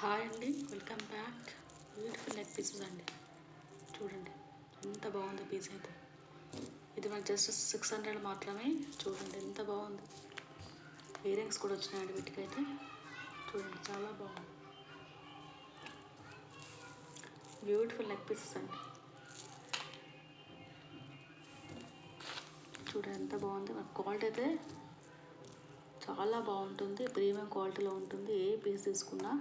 Hi అండి, welcome back. Beautiful neck pieces అండి. చూడండి ఎంత బాగుంది పీస్ అయితే. ఇది మనకి జస్ట్ 600 మాత్రమే. చూడండి ఎంత బాగుంది. ఇయర్ రింగ్స్ కూడా వచ్చినాయండి వీటికైతే. చూడండి చాలా బాగుంది. బ్యూటిఫుల్ నెక్ పీసెస్ అండి. చూడండి ఎంత బాగుంది. మన క్వాలిటీ అయితే చాలా బాగుంటుంది. ప్రీమియం క్వాలిటీలో ఉంటుంది. ఏ పీస్ తీసుకున్నా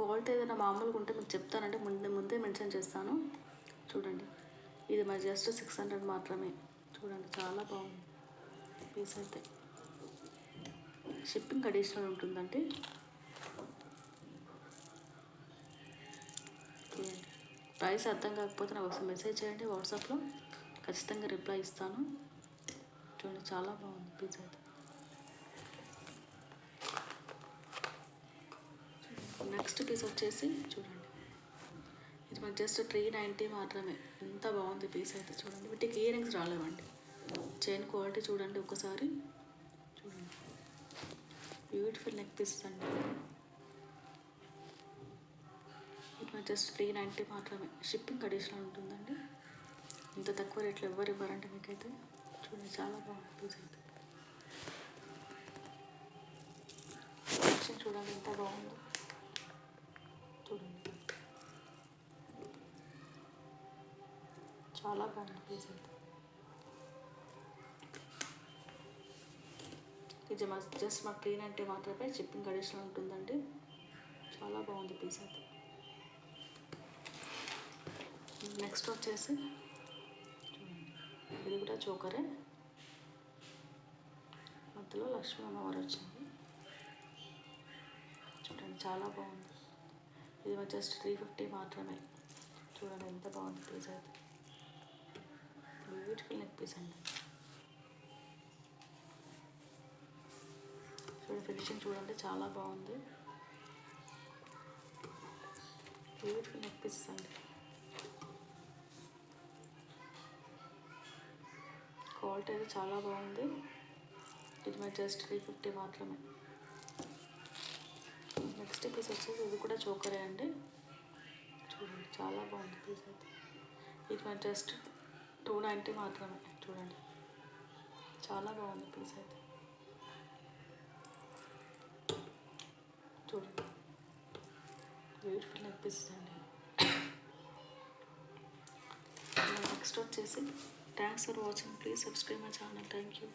క్వాలిటీ ఏదైనా మామూలుగా ఉంటే మీకు చెప్తానంటే ముందే మెన్షన్ చేస్తాను. చూడండి ఇది మరి జస్ట్ 600 మాత్రమే. చూడండి చాలా బాగుంది పీస్ అయితే. షిప్పింగ్ అడిషనల్ ఉంటుందండి. చూడండి ప్రైస్ అర్థం కాకపోతే నాకు ఒకసారి మెసేజ్ చేయండి వాట్సాప్లో, ఖచ్చితంగా రిప్లై ఇస్తాను. చూడండి చాలా బాగుంది పీస్ అయితే. నెక్స్ట్ పీస్ వచ్చేసి చూడండి ఇది మనకి జస్ట్ 390 మాత్రమే. ఎంత బాగుంది పీస్ అయితే. చూడండి వీటికి ఇయర్ రింగ్స్ రాలేవండి. చైన్ క్వాలిటీ చూడండి ఒకసారి. చూడండి బ్యూటిఫుల్ నెక్ పీసెస్ అండి. ఇది మనకి జస్ట్ 390 మాత్రమే. షిప్పింగ్ అడిషనల్ ఉంటుందండి. ఇంత తక్కువ రేట్లో ఎవరు ఇవ్వరంటే మీకైతే. చూడండి చాలా బాగుంది పీస్ అయితే. చూడండి ఎంత బాగుందో. చూడండి చాలా బాగుంది పీస్ అయితే. ఇది జస్ట్ మాకు 390 మాత్రమే. షిప్పింగ్ అడిషనల్ ఉంటుందండి. చాలా బాగుంది పీస్ అయితే. నెక్స్ట్ వచ్చేసి చూడండి ఇది కూడా చోకరే. మధ్యలో లక్ష్మీ అమ్మవారు వచ్చింది. చూడండి చాలా బాగుంది. ఇది జస్ట్ 350 మాత్రమే. చూడండి ఎంత బాగుంది పీస్ అయితే. బ్యూటిఫుల్ నెక్ పీస్ అండి. చూడండి ఫినిషింగ్ చూడండి చాలా బాగుంది. బ్యూటిఫుల్ నెక్ పీసెస్ అండి. క్వాలిటీ అయితే చాలా బాగుంది. ఇది మరి జస్ట్ 350 మాత్రమే. నెక్స్ట్ పీస్ వచ్చేసి ఇది కూడా చోకరే అండి. చూడండి చాలా బాగుంది పీస్ అయితే. ఇది మరి జస్ట్ 290 మాత్రమే. చూడండి చాలా బాగుంది పీస్ అయితే. చూడండి బ్యూటిఫుల్ నెక్ పీసెస్ అండి. నెక్స్ట్ వచ్చేసి thanks for watching. Please subscribe my channel. Thank you.